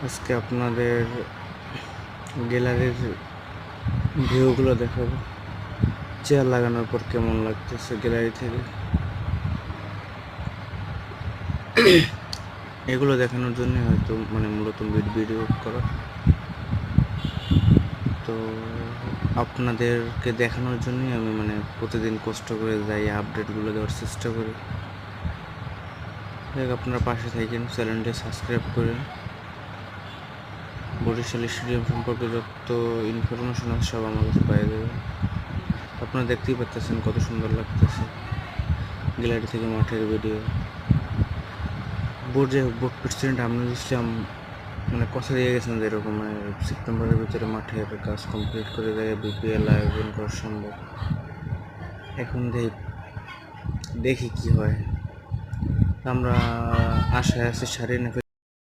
আজকে আপনাদের গ্যালারির ভিউগুলো দেখাবো। চেয়ার লাগানোর পর কেমন লাগতেছে গ্যালারি থেকে, এগুলো দেখানোর জন্য হয়তো মূলত ভিডিও করা। তো আপনাদেরকে দেখানোর জন্যই আমি প্রতিদিন কষ্ট করে যাই, আপডেটগুলো দেওয়ার চেষ্টা করি। দেখ, আপনারা পাশে থাকেন, চ্যানেলটি সাবস্ক্রাইব করেন। বরিশাল স্টেডিয়াম সম্পর্কে যত ইনফরমেশন আছে সব আমার কাছে পাই যাবে। আপনারা দেখতেই পাচ্ছেন কত সুন্দর লাগতেছে গ্যালারি থেকে মাঠের video. Board president Aminul Islam কথা দিয়ে গেছেন যে এরকম সেপ্টেম্বরের ভিতরে মাঠের কাজ কমপ্লিট করে দেয়, বিপিএল আয়োজন করা সম্ভব। এখন দেখি কি হয়। আমরা আশায় আছি সারিয়ে